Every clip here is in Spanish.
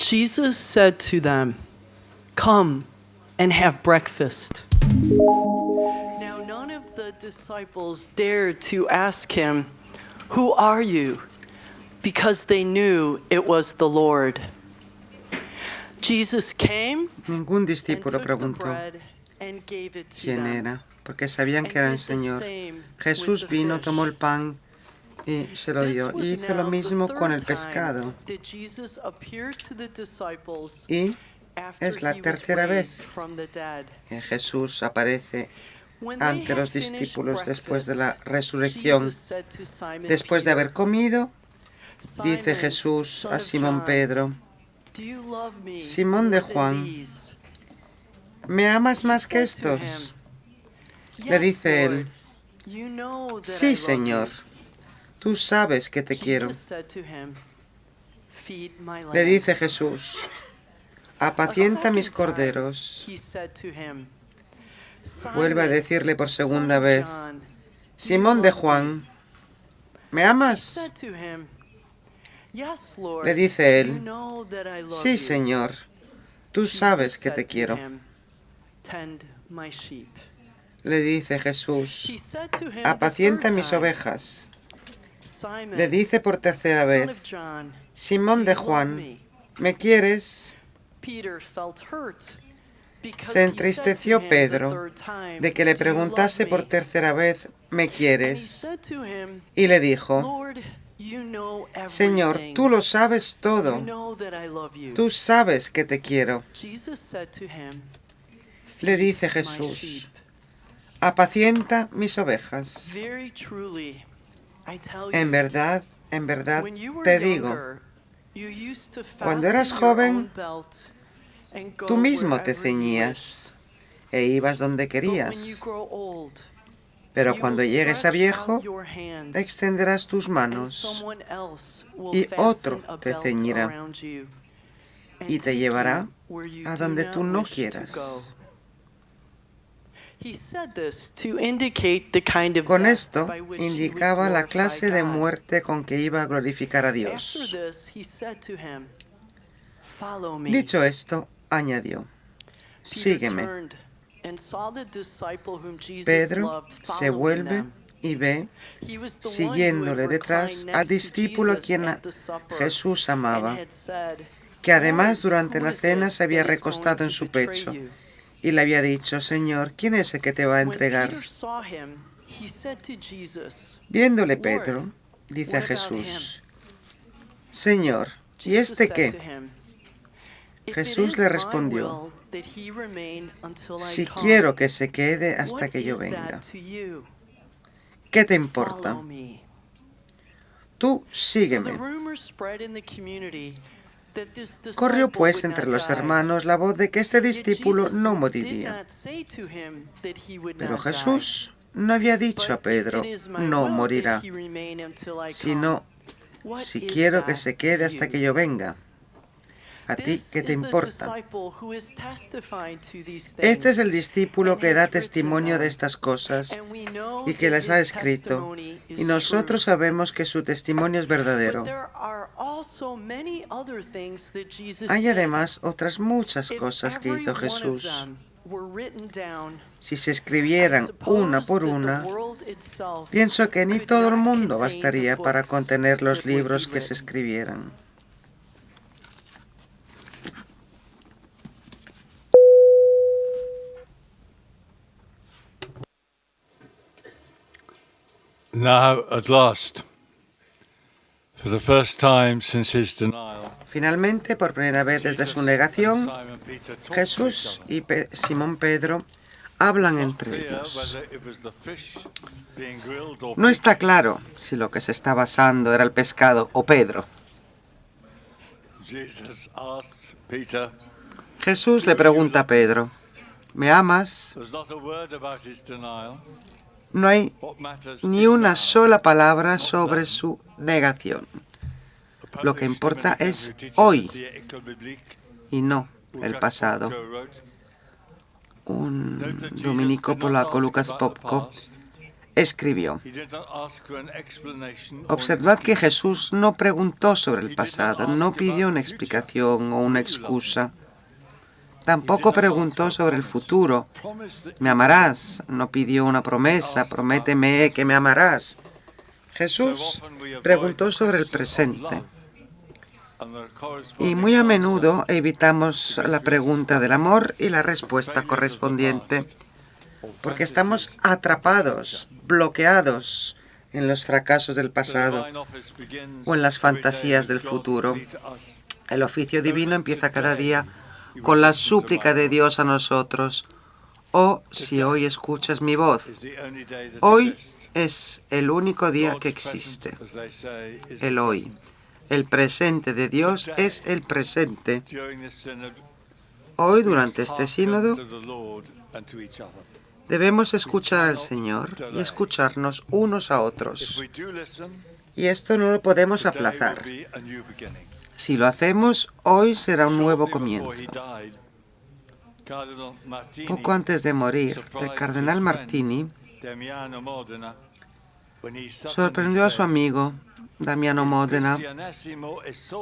Jesus said to them, "Come and have breakfast." Now none of the disciples dared to ask him, "Who are you?" because they knew it was the Lord. Jesus came Ningún and discípulo took the preguntó bread and gave it to quién them. era, porque sabían And que era el did the Señor. same with Jesús the vino, fish. tomó el pan y se lo This dio. was Y hizo lo now the mismo con el third time pescado. that Jesus appeared to the disciples Y after es la he was tercera raised vez from the dead. que Jesús aparece When they ante had los finished discípulos después de la breakfast, resurrección. Jesus said to Simon Después de haber Peter, comido, dice "Simon, Jesús son a of Simón John, Pedro, do you love me Simón de more than Juan, these?" ¿me amas He más que said to him, estos? Le "Yes, dice Lord, él, you know that I sí, love Señor, you." tú sabes que te quiero. Jesus said to him, "Feed my Le dice lambs." Jesús, A apacienta mis second time, corderos. he said to him, Vuelve a "Simon, decirle por son segunda of vez, John, do you Simón de love me?" Juan, ¿me He amas? said to him, "Yes, Lord, Le dice you él, know that I love sí, you." Señor, tú Jesus sabes que said te to quiero. him, "Tend my sheep." Le dice Jesús, He said to him the apacienta third mis time, ovejas. "Simon, Le dice por tercera son vez, of John, Simón do de you love Juan, me?" ¿me quieres? Peter felt hurt because Se he said to entristeció him the Pedro third time, de que le "Do you love preguntase por me?" tercera vez, ¿me And he quieres? said to him, Y le dijo, "Lord, you know Señor, everything. tú lo sabes You todo, know that I love you." tú sabes que te quiero. Jesus said to him, Le "Feed dice my Jesús, sheep." apacienta mis ovejas. Very truly, I tell En you, verdad when you were te digo, younger, you used to cuando fasten eras your joven, own belt and go tú mismo te wherever you ceñías e ibas donde wished. But when you querías. grow old, Pero you cuando will llegues a stretch viejo, out your hands, extenderás tus and manos someone else will y otro fasten a te belt ceñirá around you and y te take llevará you where you a do donde not tú no wish to quieras. go. He said this to indicate the kind of Con death esto by which he would indicaba la glorify clase de God. muerte con que iba a glorificar a After Dios. this, he said to him, "Follow me." Dicho esto, añadió, Peter sígueme. turned and saw the disciple whom Jesus Pedro loved se following vuelve them. y ve, He was the one who had siguiéndole detrás, reclined al next to discípulo a Jesus quien at the supper Jesús and amaba, had said, que además "Lord, durante who la is cena it se había that is going recostado en to su betray pecho you?" y le había dicho, Señor, ¿quién es el que te va a When entregar? Peter saw him, he said to Jesus, Viéndole "Lord, Pedro, dice a what about him?" Jesús, Señor, ¿y Jesus este said to qué? him, "If it Jesús is le my respondió, will that he remain until I si come, quiero que se quede hasta what que yo is venga, that to you? ¿qué te importa? Follow me." Tú So the sígueme. rumor spread in the community that this Corrió disciple pues would entre not los die. hermanos la voz de que este Yet discípulo Jesus no did moriría. not say to him that he would Pero not die. Jesús no había dicho a But if Pedro, it is my no will morirá, that he remain until I come, sino, what si is quiero que that se to quede hasta you? que yo venga. ¿A ti This qué te is the importa? disciple who is testifying to these Este es el things discípulo and que da has written testimonio de them. estas cosas And we know y que that las ha his escrito, testimony y is nosotros true. sabemos que su testimonio es But verdadero. there are also many other things that Jesus Hay did. además otras muchas If cosas que every hizo one of Jesús. them were written down, Si se I escribieran una suppose por that the una, world itself pienso que ni could todo el not mundo contain the bastaría para books contener los that would be libros que se written. escribieran. Now, at last, for the first time since his denial, Finalmente, por primera vez desde su negación, Jesús y Simón Pedro hablan entre ellos. No está claro si lo que se estaba asando era el pescado o Pedro. Jesús le pregunta a Pedro, ¿me amas? No hay ni una sola palabra sobre su negación. Lo que importa es hoy y no el pasado. Un dominico polaco, Lucas Popko, escribió. He did not ask for an explanation or Observad que Jesús no preguntó sobre el pasado, no pidió una explicación o una excusa. Tampoco preguntó sobre el futuro. ¿Me amarás? No pidió una promesa, prométeme que me amarás. Jesús preguntó sobre el presente. Y muy a menudo evitamos la pregunta del amor y la respuesta correspondiente, porque estamos atrapados, bloqueados en los fracasos del pasado o en las fantasías del futuro. El oficio divino empieza cada día con la súplica de Dios a nosotros. Oh, si hoy escuchas mi voz. Hoy es el único día que existe. El hoy. El presente de Dios es el presente. Hoy, durante este sínodo, debemos escuchar al Señor y escucharnos unos a otros. Y esto no lo podemos aplazar. Si lo hacemos, hoy será un nuevo comienzo. Poco antes de morir, el cardenal Martini sorprendió a su amigo Damiano Modena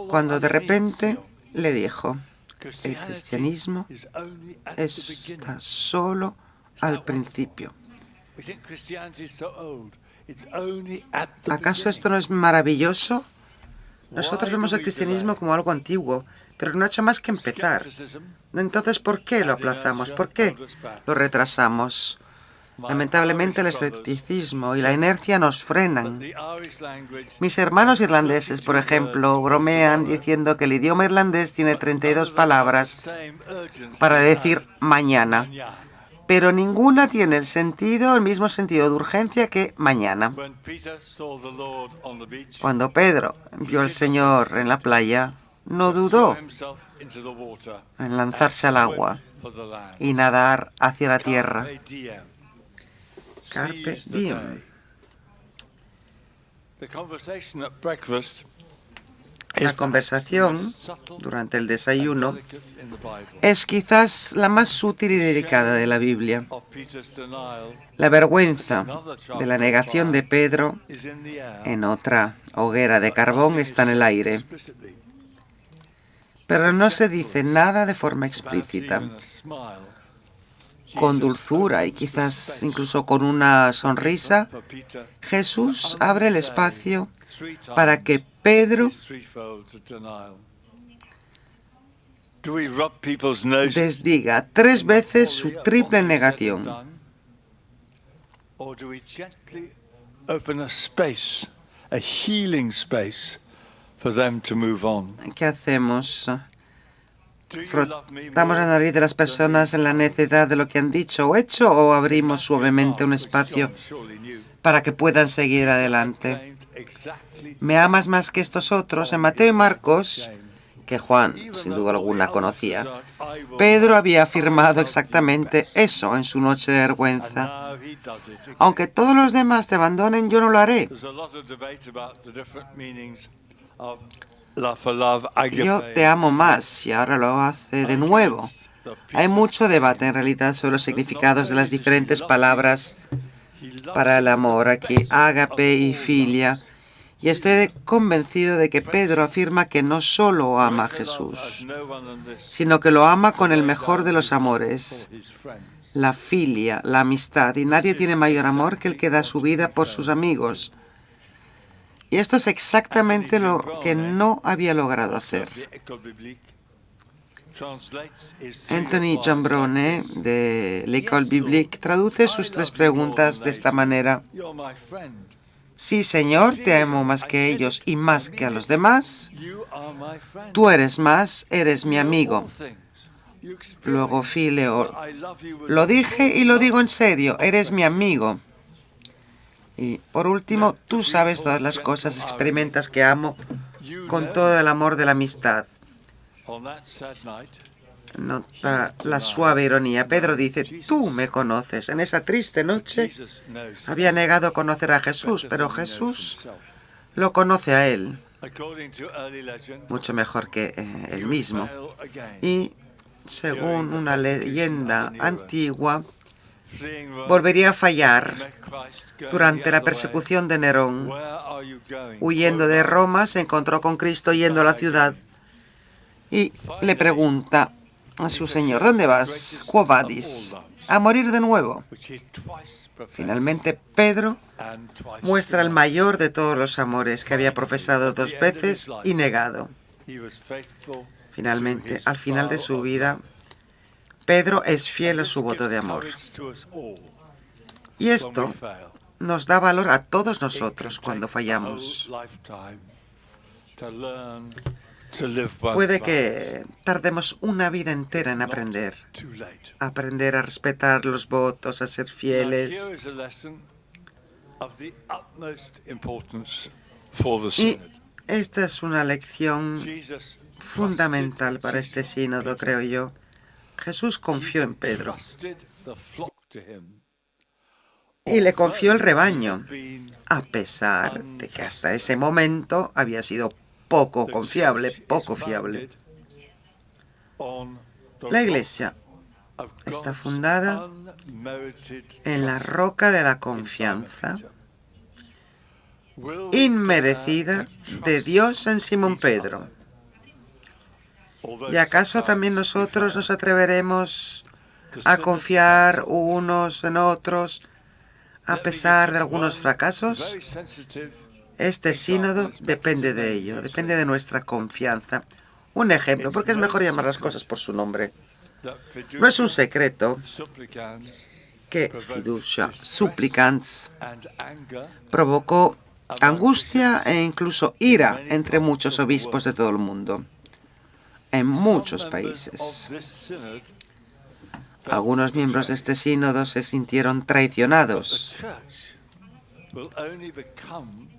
cuando de repente le dijo: el cristianismo está solo al principio. ¿Acaso esto no es maravilloso? Nosotros vemos el cristianismo como algo antiguo, pero no ha hecho más que empezar. Entonces, ¿por qué lo aplazamos? ¿Por qué lo retrasamos? Lamentablemente, el escepticismo y la inercia nos frenan. Mis hermanos irlandeses, por ejemplo, bromean diciendo que el idioma irlandés tiene 32 palabras para decir mañana, pero ninguna tiene el mismo sentido de urgencia que mañana. Cuando Pedro vio al Señor en la playa, no dudó en lanzarse al agua y nadar hacia la tierra. Carpe diem. La conversación durante el desayuno es quizás la más sutil y delicada de la Biblia. La vergüenza de la negación de Pedro en otra hoguera de carbón está en el aire. Pero no se dice nada de forma explícita. Con dulzura y quizás incluso con una sonrisa, Jesús abre el espacio para que Pedro desdiga 3 veces su triple negación. ¿Qué hacemos? ¿Frotamos la nariz de las personas en la necedad de lo que han dicho o hecho, o abrimos suavemente un espacio para que puedan seguir adelante? ¿Me amas más que estos otros? En Mateo y Marcos, que Juan sin duda alguna conocía, Pedro había afirmado exactamente eso en su noche de vergüenza. Aunque todos los demás te abandonen, yo no lo haré. Yo te amo más, y ahora lo hace de nuevo. Hay mucho debate en realidad sobre los significados de las diferentes palabras para el amor, aquí ágape y filia, y estoy convencido de que Pedro afirma que no solo ama a Jesús, sino que lo ama con el mejor de los amores, la filia, la amistad, y nadie tiene mayor amor que el que da su vida por sus amigos. Y esto es exactamente lo que no había logrado hacer. Anthony Jambrone, de l'École Biblique, traduce sus 3 preguntas de esta manera. Sí, Señor, te amo más que ellos y más que a los demás. Tú eres mi amigo. Luego Fileo, lo dije y lo digo en serio, eres mi amigo. Y por último, tú sabes todas las cosas, experimentas que amo con todo el amor de la amistad. Nota la suave ironía. Pedro dice, tú me conoces. En esa triste noche había negado conocer a Jesús, pero Jesús lo conoce a él, mucho mejor que él mismo. Y según una leyenda antigua, volvería a fallar. Durante la persecución de Nerón, huyendo de Roma, se encontró con Cristo yendo a la ciudad y le pregunta a su Señor, ¿dónde vas? Quo vadis? A morir de nuevo. Finalmente, Pedro muestra el mayor de todos los amores que había profesado 2 veces y negado. Finalmente, al final de su vida, Pedro es fiel a su voto de amor. Y esto nos da valor a todos nosotros cuando fallamos. Puede que tardemos una vida entera en aprender a respetar los votos, a ser fieles. Y esta es una lección fundamental para este sínodo, creo yo. Jesús confió en Pedro y le confió el rebaño, a pesar de que hasta ese momento había sido poco fiable. La Iglesia está fundada en la roca de la confianza inmerecida de Dios en Simón Pedro. ¿Y acaso también nosotros nos atreveremos a confiar unos en otros a pesar de algunos fracasos? Este sínodo depende de ello, depende de nuestra confianza. Un ejemplo, porque es mejor llamar las cosas por su nombre. No es un secreto que fiducia supplicans provocó angustia e incluso ira entre muchos obispos de todo el mundo, en muchos países. Algunos miembros de este sínodo se sintieron traicionados,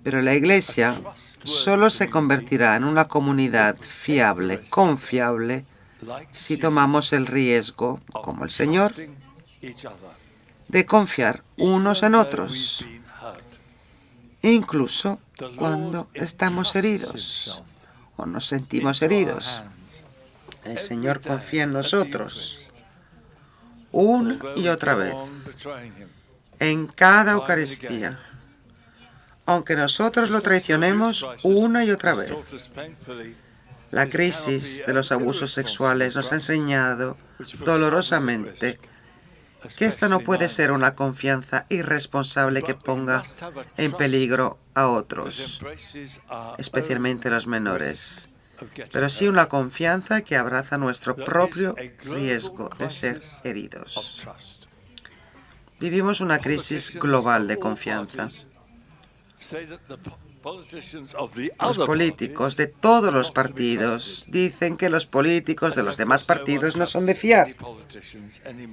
pero la Iglesia solo se convertirá en una comunidad fiable, confiable, si tomamos el riesgo, como el Señor, de confiar unos en otros, incluso cuando estamos heridos o nos sentimos heridos. El Señor confía en nosotros una y otra vez, en cada Eucaristía, aunque nosotros lo traicionemos una y otra vez. La crisis de los abusos sexuales nos ha enseñado dolorosamente que esta no puede ser una confianza irresponsable que ponga en peligro a otros, especialmente los menores, pero sí una confianza que abraza nuestro propio riesgo de ser heridos. Vivimos una crisis global de confianza. Los políticos de todos los partidos dicen que los políticos de los demás partidos no son de fiar.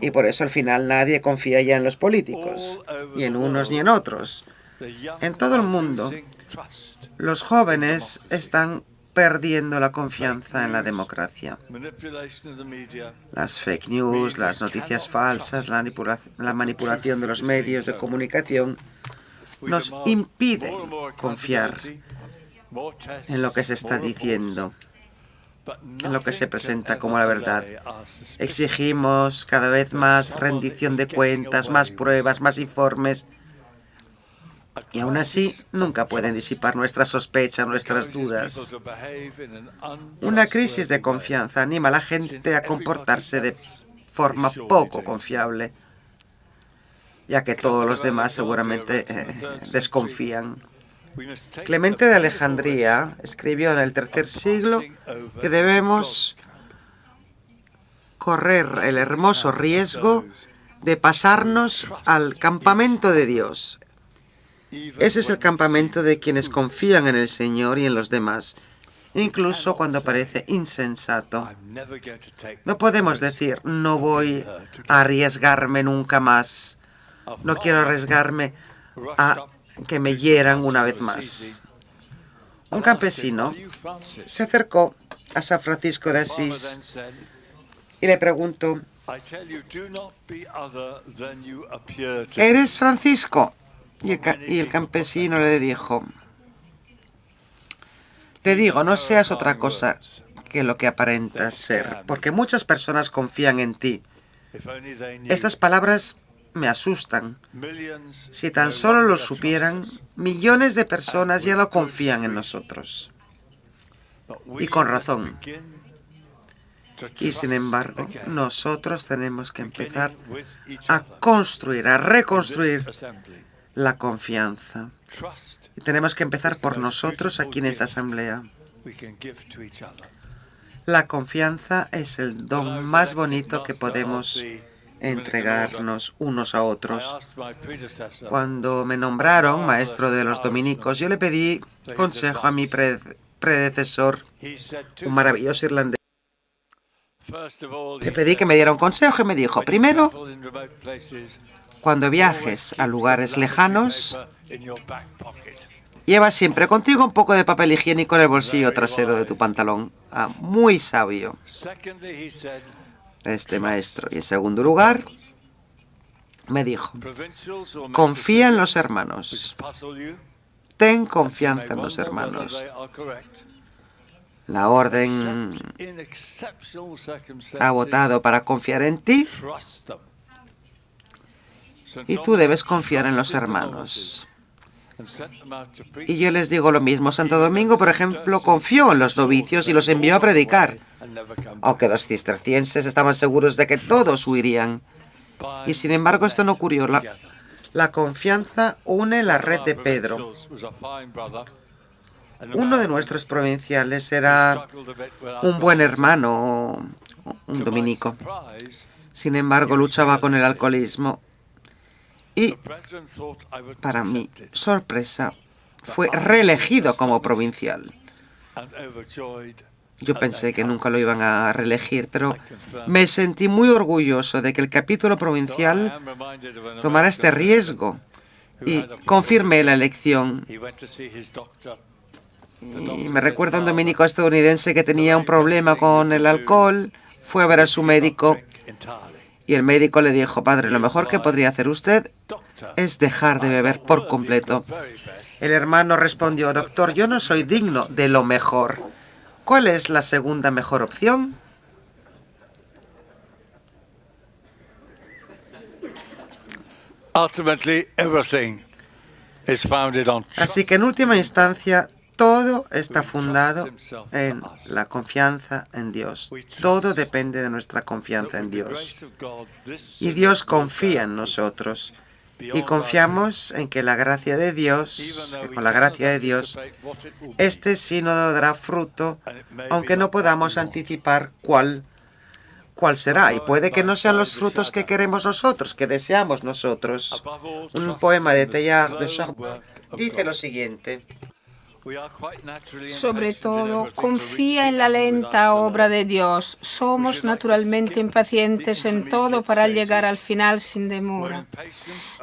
Y por eso al final nadie confía ya en los políticos, ni en unos ni en otros. En todo el mundo, los jóvenes están perdiendo la confianza en la democracia. Las fake news, las noticias falsas, la manipulación de los medios de comunicación nos impide confiar en lo que se está diciendo, en lo que se presenta como la verdad. Exigimos cada vez más rendición de cuentas, más pruebas, más informes, y aún así nunca pueden disipar nuestras sospechas, nuestras dudas. Una crisis de confianza anima a la gente a comportarse de forma poco confiable, ya que todos los demás seguramente desconfían. Clemente de Alejandría escribió en el tercer siglo que debemos correr el hermoso riesgo de pasarnos al campamento de Dios. Ese es el campamento de quienes confían en el Señor y en los demás, incluso cuando parece insensato. No podemos decir, no voy a arriesgarme nunca más. No quiero arriesgarme a que me hieran una vez más. Un campesino se acercó a San Francisco de Asís y le preguntó, ¿eres Francisco? Y el campesino le dijo, te digo, no seas otra cosa que lo que aparentas ser, porque muchas personas confían en ti. Estas palabras me asustan. Millions Si tan solo lo supieran, millones de personas ya no confían en nosotros. Y con razón. Y sin embargo, nosotros tenemos que empezar a construir, a reconstruir la confianza. Y tenemos que empezar por nosotros aquí en esta asamblea. La confianza es el don más bonito que podemos entregarnos unos a otros. Cuando me nombraron maestro de los dominicos, yo le pedí consejo a mi predecesor, un maravilloso irlandés. Le pedí que me diera un consejo y me dijo, primero, cuando viajes a lugares lejanos, lleva siempre contigo un poco de papel higiénico en el bolsillo trasero de tu pantalón. Muy sabio este maestro. Y en segundo lugar, me dijo, confía en los hermanos. Ten confianza en los hermanos. La orden ha votado para confiar en ti y tú debes confiar en los hermanos. Y yo les digo lo mismo. Santo Domingo, por ejemplo, confió en los novicios y los envió a predicar, aunque los cistercienses estaban seguros de que todos huirían. Y sin embargo esto no ocurrió. La confianza une la red de Pedro. Uno de nuestros provinciales era un buen hermano, un dominico. Sin embargo, luchaba con el alcoholismo. Y, para mi sorpresa, fue reelegido como provincial. Yo pensé que nunca lo iban a reelegir, pero me sentí muy orgulloso de que el capítulo provincial tomara este riesgo y confirmé la elección. Y me recuerda un dominico estadounidense que tenía un problema con el alcohol, fue a ver a su médico y el médico le dijo, padre, lo mejor que podría hacer usted es dejar de beber por completo. El hermano respondió, doctor, yo no soy digno de lo mejor. ¿Cuál es la segunda mejor opción? Así que en última instancia, todo está fundado en la confianza en Dios. Todo depende de nuestra confianza en Dios. Y Dios confía en nosotros. Y confiamos en que la gracia de Dios, que con la gracia de Dios, este sínodo dará fruto, aunque no podamos anticipar cuál será. Y puede que no sean los frutos que queremos nosotros, que deseamos nosotros. Un poema de Teilhard de Chardin dice lo siguiente. Sobre todo, confía en la lenta obra de Dios. Somos naturalmente impacientes en todo para llegar al final sin demora.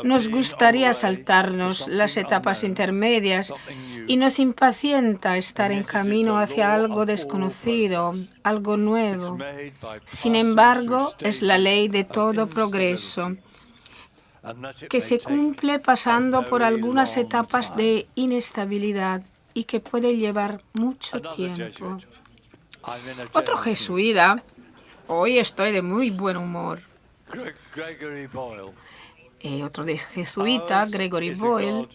Nos gustaría saltarnos las etapas intermedias y nos impacienta estar en camino hacia algo desconocido, algo nuevo. Sin embargo, es la ley de todo progreso, que se cumple pasando por algunas etapas de inestabilidad y que puede llevar mucho tiempo. Otro jesuita, hoy estoy de muy buen humor. Otro de jesuita, Gregory Boyle,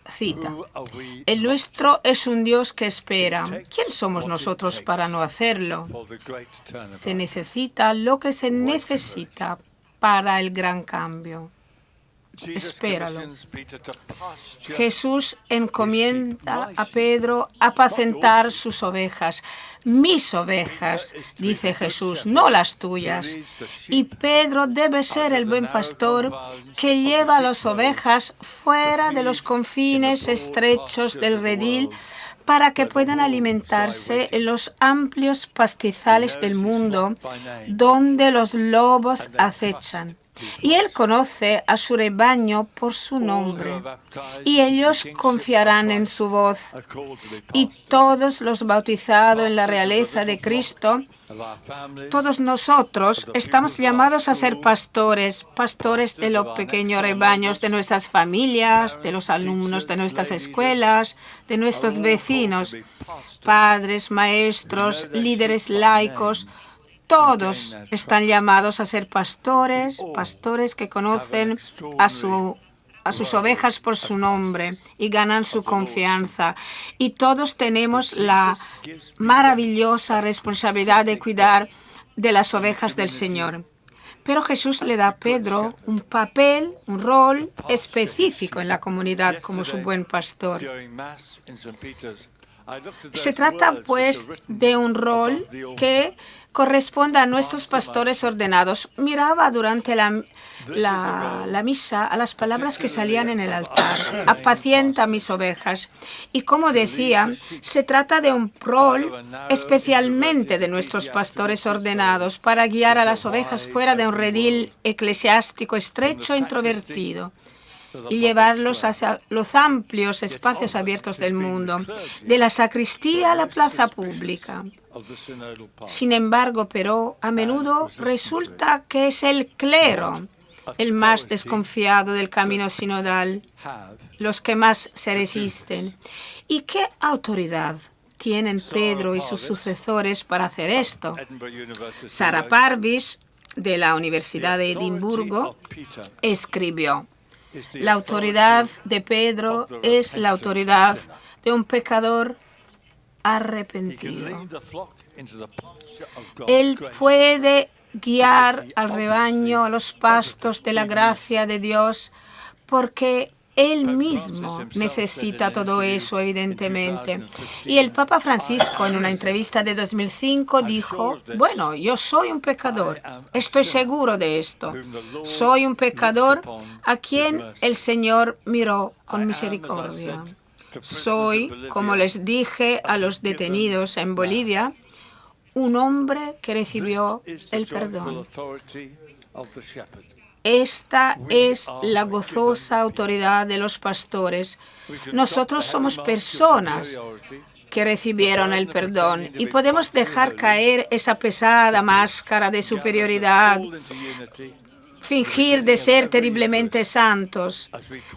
cita, el nuestro es un Dios que espera. ¿Quién somos nosotros para no hacerlo? Se necesita lo que se necesita para el gran cambio. Espéralo. Jesús encomienda a Pedro apacentar sus ovejas. Mis ovejas, dice Jesús, no las tuyas. Y Pedro debe ser el buen pastor que lleva a las ovejas fuera de los confines estrechos del redil para que puedan alimentarse en los amplios pastizales del mundo donde los lobos acechan. Y Él conoce a su rebaño por su nombre, y ellos confiarán en su voz. Y todos los bautizados en la realeza de Cristo, todos nosotros estamos llamados a ser pastores, pastores de los pequeños rebaños de nuestras familias, de los alumnos de nuestras escuelas, de nuestros vecinos, padres, maestros, líderes laicos. Todos están llamados a ser pastores, pastores que conocen a sus ovejas por su nombre y ganan su confianza. Y todos tenemos la maravillosa responsabilidad de cuidar de las ovejas del Señor. Pero Jesús le da a Pedro un papel, un rol específico en la comunidad como su buen pastor. Se trata, pues, de un rol que corresponde a nuestros pastores ordenados. Miraba durante la misa a las palabras que salían en el altar. Apacienta mis ovejas. Y como decía, se trata de un rol especialmente de nuestros pastores ordenados para guiar a las ovejas fuera de un redil eclesiástico estrecho e introvertido y llevarlos hacia los amplios espacios abiertos del mundo, de la sacristía a la plaza pública. Sin embargo, pero a menudo resulta que es el clero el más desconfiado del camino sinodal, los que más se resisten. ¿Y qué autoridad tienen Pedro y sus sucesores para hacer esto? Sarah Parvis, de la Universidad de Edimburgo, escribió: la autoridad de Pedro es la autoridad de un pecador arrepentido. Él puede guiar al rebaño a los pastos de la gracia de Dios porque él mismo necesita todo eso, evidentemente. Y el Papa Francisco, en una entrevista de 2005, dijo: bueno, yo soy un pecador, estoy seguro de esto. Soy un pecador a quien el Señor miró con misericordia. Soy, como les dije a los detenidos en Bolivia, un hombre que recibió el perdón. Esta es la gozosa autoridad de los pastores. Nosotros somos personas que recibieron el perdón y podemos dejar caer esa pesada máscara de superioridad, fingir de ser terriblemente santos,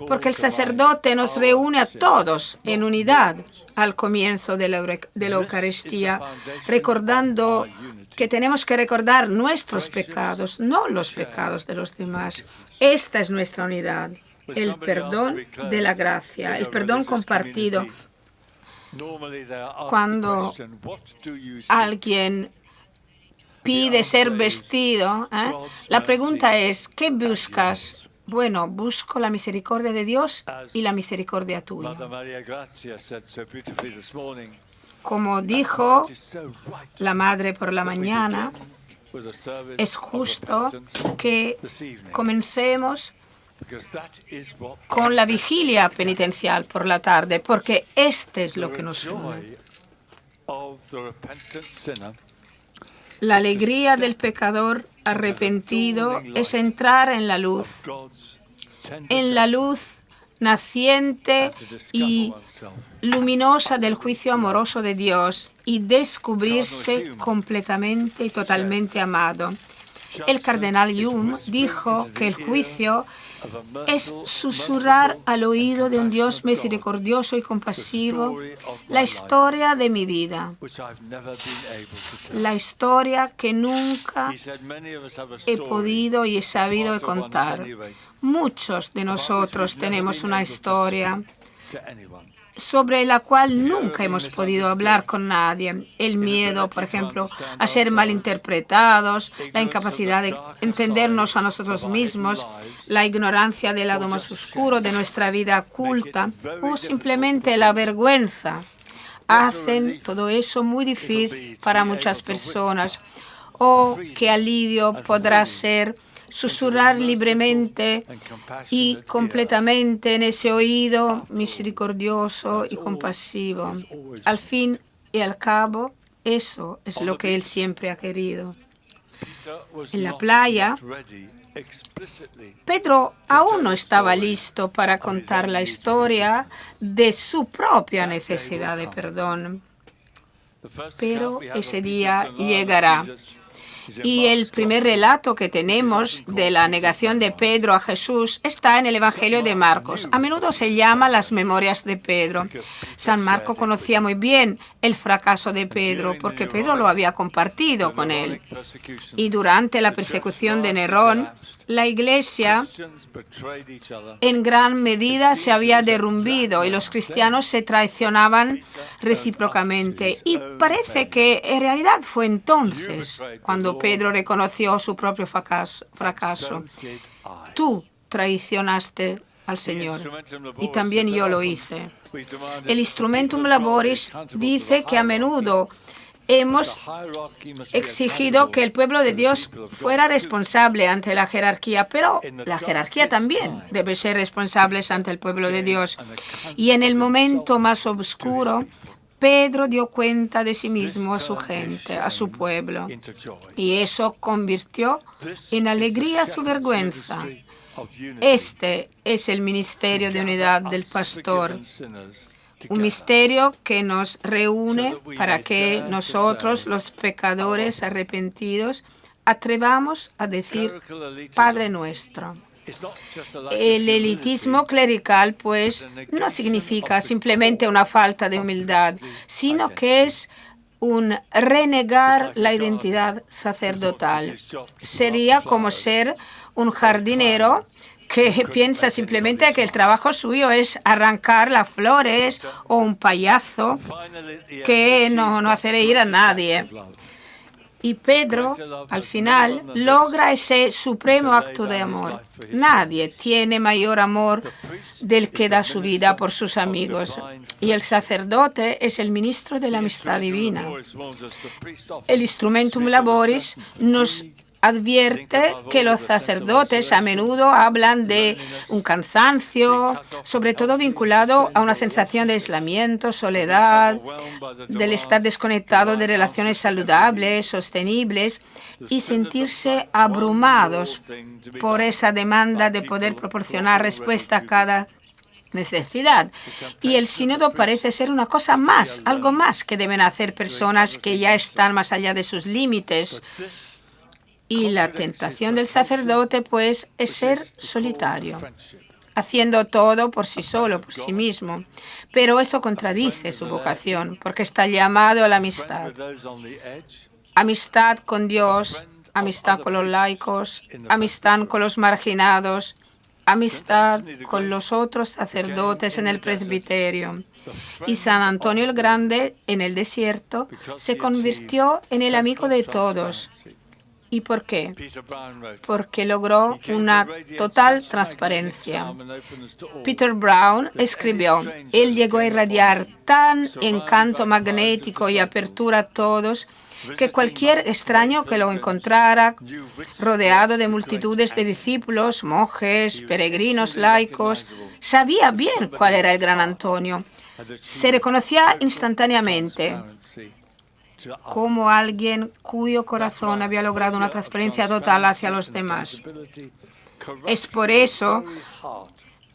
porque el sacerdote nos reúne a todos en unidad al comienzo de la Eucaristía, recordando que tenemos que recordar nuestros pecados, no los pecados de los demás. Esta es nuestra unidad, el perdón de la gracia, el perdón compartido. Cuando alguien pide ser vestido, la pregunta es: ¿qué buscas? Bueno, busco la misericordia de Dios y la misericordia tuya. Como dijo la Madre por la mañana, es justo que comencemos con la vigilia penitencial por la tarde, porque este es lo que nos une. La alegría del pecador arrepentido es entrar en la luz naciente y luminosa del juicio amoroso de Dios y descubrirse completamente y totalmente amado. El cardenal Hume dijo que el juicio es susurrar al oído de un Dios misericordioso y compasivo la historia de mi vida, la historia que nunca he podido y he sabido contar. Muchos de nosotros tenemos una historia sobre la cual nunca hemos podido hablar con nadie. El miedo, por ejemplo, a ser malinterpretados, la incapacidad de entendernos a nosotros mismos, la ignorancia del lado más oscuro de nuestra vida oculta o simplemente la vergüenza hacen todo eso muy difícil para muchas personas. Oh, qué alivio podrá ser susurrar libremente y completamente en ese oído misericordioso y compasivo. Al fin y al cabo, eso es lo que él siempre ha querido. En la playa, Pedro aún no estaba listo para contar la historia de su propia necesidad de perdón. Pero ese día llegará. Y el primer relato que tenemos de la negación de Pedro a Jesús está en el Evangelio de Marcos. A menudo se llama las memorias de Pedro. San Marco conocía muy bien el fracaso de Pedro porque Pedro lo había compartido con él. Y durante la persecución de Nerón, la Iglesia en gran medida se había derrumbido y los cristianos se traicionaban recíprocamente. Y parece que en realidad fue entonces cuando Pedro reconoció su propio fracaso. Tú traicionaste al Señor y también yo lo hice. El Instrumentum Laboris dice que a menudo hemos exigido que el pueblo de Dios fuera responsable ante la jerarquía, pero la jerarquía también debe ser responsable ante el pueblo de Dios. Y en el momento más oscuro, Pedro dio cuenta de sí mismo a su gente, a su pueblo, y eso convirtió en alegría su vergüenza. Este es el ministerio de unidad del pastor. Un misterio que nos reúne para que nosotros, los pecadores arrepentidos, atrevamos a decir Padre nuestro. El elitismo clerical, pues, no significa simplemente una falta de humildad, sino que es un renegar la identidad sacerdotal. Sería como ser un jardinero que piensa simplemente que el trabajo suyo es arrancar las flores, o un payaso que no hace reír a nadie. Y Pedro, al final, logra ese supremo acto de amor. Nadie tiene mayor amor del que da su vida por sus amigos. Y el sacerdote es el ministro de la amistad divina. El Instrumentum Laboris nos advierte que los sacerdotes a menudo hablan de un cansancio, sobre todo vinculado a una sensación de aislamiento, soledad, del estar desconectado de relaciones saludables, sostenibles, y sentirse abrumados por esa demanda de poder proporcionar respuesta a cada necesidad. Y el sínodo parece ser una cosa más, algo más que deben hacer personas que ya están más allá de sus límites. Y la tentación del sacerdote, pues, es ser solitario, haciendo todo por sí solo, por sí mismo. Pero eso contradice su vocación, porque está llamado a la amistad. Amistad con Dios, amistad con los laicos, amistad con los marginados, amistad con los otros sacerdotes en el presbiterio. Y San Antonio el Grande, en el desierto, se convirtió en el amigo de todos. ¿Y por qué? Porque logró una total transparencia. Peter Brown escribió, él llegó a irradiar tan encanto magnético y apertura a todos que cualquier extraño que lo encontrara, rodeado de multitudes de discípulos, monjes, peregrinos, laicos, sabía bien cuál era el gran Antonio. Se reconocía instantáneamente como alguien cuyo corazón había logrado una transparencia total hacia los demás. Es por eso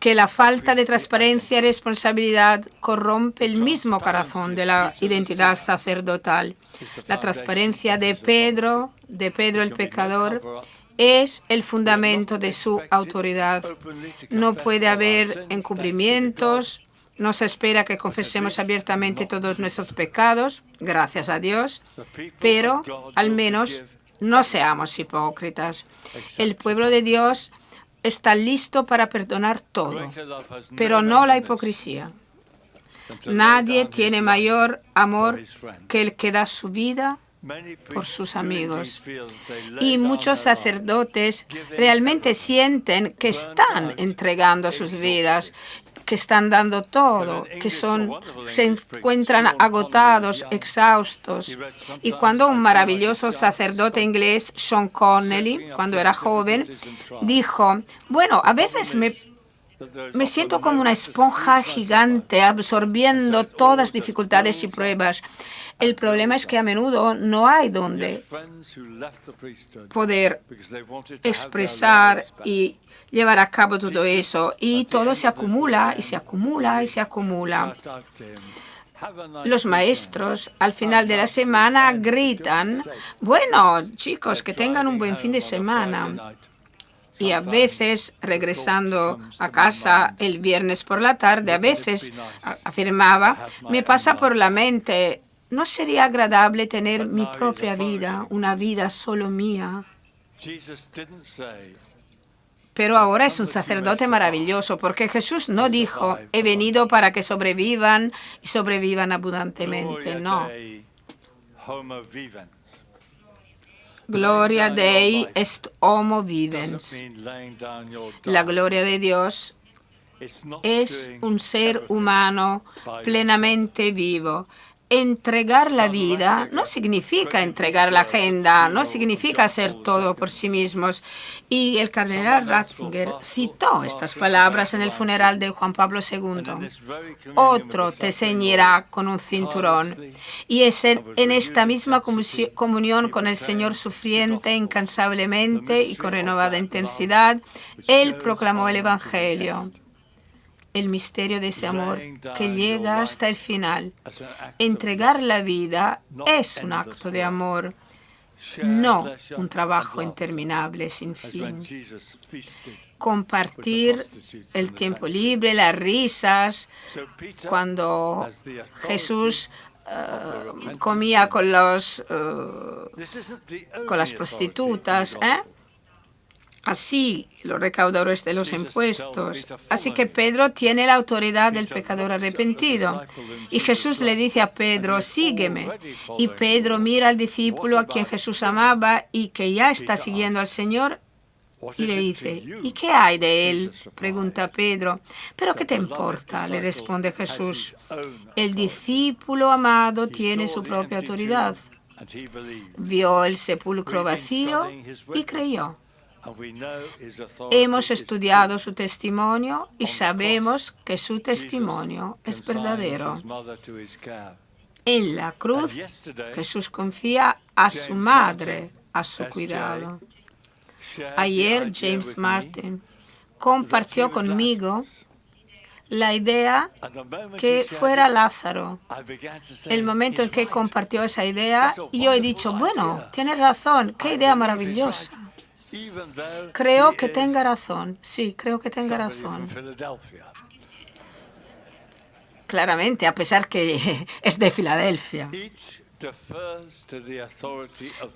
que la falta de transparencia y responsabilidad corrompe el mismo corazón de la identidad sacerdotal. La transparencia de Pedro el pecador, es el fundamento de su autoridad. No puede haber encubrimientos. No se espera que confesemos abiertamente todos nuestros pecados, gracias a Dios, pero al menos no seamos hipócritas. El pueblo de Dios está listo para perdonar todo, pero no la hipocresía. Nadie tiene mayor amor que el que da su vida por sus amigos. Y muchos sacerdotes realmente sienten que están entregando sus vidas, que están dando todo, que se encuentran agotados, exhaustos. Y cuando un maravilloso sacerdote inglés, Sean Connelly, cuando era joven, dijo, bueno, a veces me siento como una esponja gigante absorbiendo todas las dificultades y pruebas. El problema es que a menudo no hay donde poder expresar y llevar a cabo todo eso. Y todo se acumula y se acumula y se acumula. los maestros al final de la semana gritan, bueno, chicos, que tengan un buen fin de semana. Y a veces, regresando a casa el viernes por la tarde, a veces afirmaba, me pasa por la mente, ¿no sería agradable tener mi propia vida, una vida solo mía? Pero ahora es un sacerdote maravilloso, porque Jesús no dijo, he venido para que sobrevivan y sobrevivan abundantemente. No. Gloria Dei est homo vivens. La gloria de Dios es un ser humano plenamente vivo. Entregar la vida no significa entregar la agenda, no significa hacer todo por sí mismos. Y el cardenal Ratzinger citó estas palabras en el funeral de Juan Pablo II. Otro te ceñirá con un cinturón. Y es en esta misma comunión con el Señor sufriente incansablemente y con renovada intensidad, Él proclamó el Evangelio. El misterio de ese amor que llega hasta el final. Entregar la vida es un acto de amor, no un trabajo interminable sin fin. Compartir el tiempo libre, las risas, cuando Jesús comía con las prostitutas, así los recaudadores de los impuestos. Así que Pedro tiene la autoridad del pecador arrepentido. Y Jesús le dice a Pedro, sígueme. Y Pedro mira al discípulo a quien Jesús amaba y que ya está siguiendo al Señor y le dice, ¿y qué hay de él? Pregunta Pedro. ¿Pero qué te importa? Le responde Jesús. El discípulo amado tiene su propia autoridad. Vio el sepulcro vacío y creyó. Hemos estudiado su testimonio y sabemos que su testimonio es verdadero. En la cruz, Jesús confía a su madre, a su cuidado. Ayer James Martin compartió conmigo la idea que fuera Lázaro. El momento en que compartió esa idea, yo he dicho, bueno, tiene razón, qué idea maravillosa. Creo que tenga razón. Sí, creo que tenga razón. Claramente, a pesar que es de Filadelfia.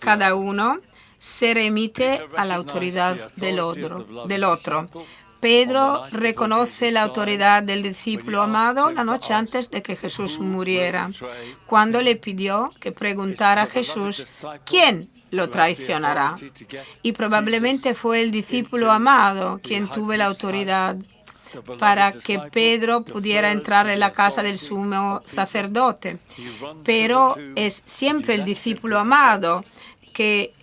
Cada uno se remite a la autoridad del otro. Pedro reconoce la autoridad del discípulo amado la noche antes de que Jesús muriera, cuando le pidió que preguntara a Jesús, ¿quién lo traicionará? Y probablemente fue el discípulo amado quien tuvo la autoridad para que Pedro pudiera entrar en la casa del sumo sacerdote. Pero es siempre el discípulo amado que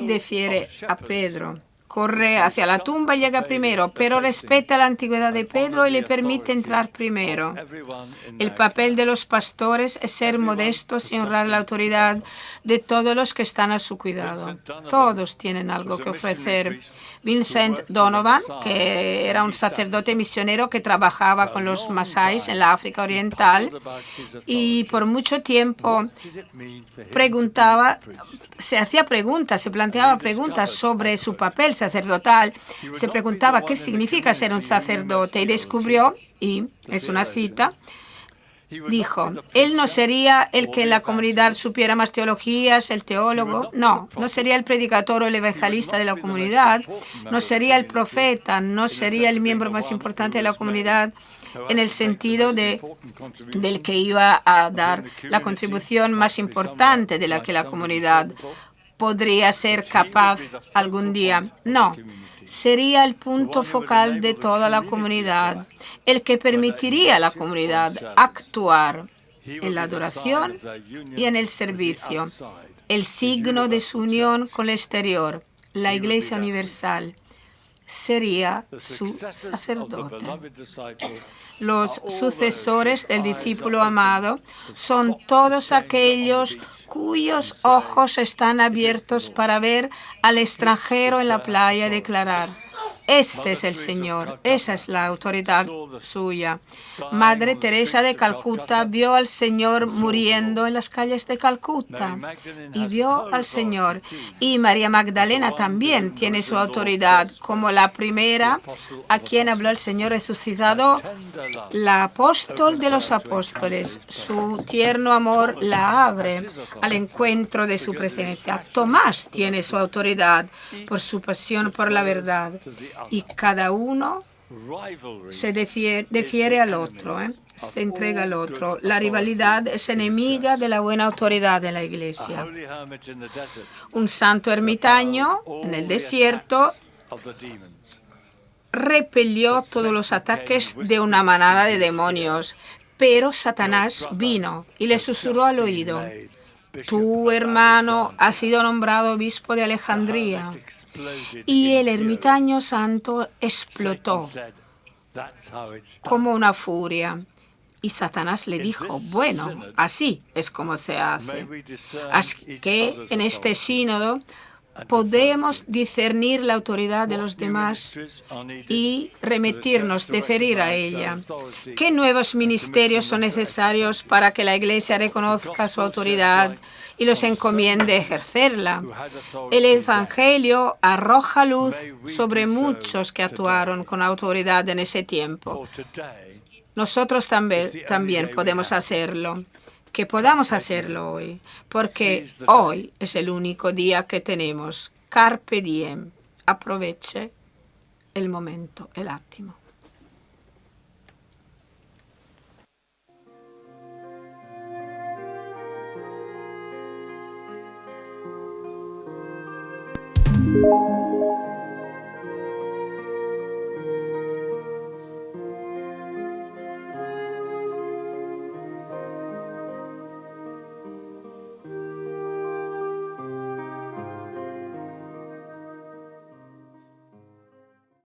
defiere a Pedro. Corre hacia la tumba y llega primero, pero respeta la antigüedad de Pedro y le permite entrar primero. El papel de los pastores es ser modestos y honrar la autoridad de todos los que están a su cuidado. Todos tienen algo que ofrecer. Vincent Donovan, que era un sacerdote misionero que trabajaba con los masáis en la África Oriental y por mucho tiempo se planteaba preguntas sobre su papel sacerdotal. Se preguntaba qué significa ser un sacerdote y descubrió, y es una cita, dijo, él no sería el que en la comunidad supiera más teologías, el teólogo, no sería el predicador o el evangelista de la comunidad, no sería el profeta, no sería el miembro más importante de la comunidad en el sentido del que iba a dar la contribución más importante de la que la comunidad podría ser capaz algún día. No, sería el punto focal de toda la comunidad, el que permitiría a la comunidad actuar en la adoración y en el servicio, el signo de su unión con el exterior, la Iglesia Universal. Sería su sacerdote. Los sucesores del discípulo amado son todos aquellos cuyos ojos están abiertos para ver al extranjero en la playa y declarar, este es el Señor, esa es la autoridad suya. Madre Teresa de Calcuta vio al Señor muriendo en las calles de Calcuta y vio al Señor. Y María Magdalena también tiene su autoridad como la primera a quien habló el Señor resucitado, la apóstol de los apóstoles. Su tierno amor la abre al encuentro de su presencia. Tomás tiene su autoridad por su pasión por la verdad. Y cada uno se defiere al otro, se entrega al otro. La rivalidad es enemiga de la buena autoridad de la Iglesia. Un santo ermitaño en el desierto repelió todos los ataques de una manada de demonios, pero Satanás vino y le susurró al oído: tu hermano ha sido nombrado obispo de Alejandría. Y el ermitaño santo explotó como una furia. Y Satanás le dijo: bueno, así es como se hace. Así que en este sínodo podemos discernir la autoridad de los demás y remitirnos, deferir a ella. ¿Qué nuevos ministerios son necesarios para que la Iglesia reconozca su autoridad y los encomiende ejercerla? El Evangelio arroja luz sobre muchos que actuaron con autoridad en ese tiempo. Nosotros también podemos hacerlo. Que podamos hacerlo hoy, porque hoy es el único día que tenemos. Carpe diem. Aproveche el momento, el attimo.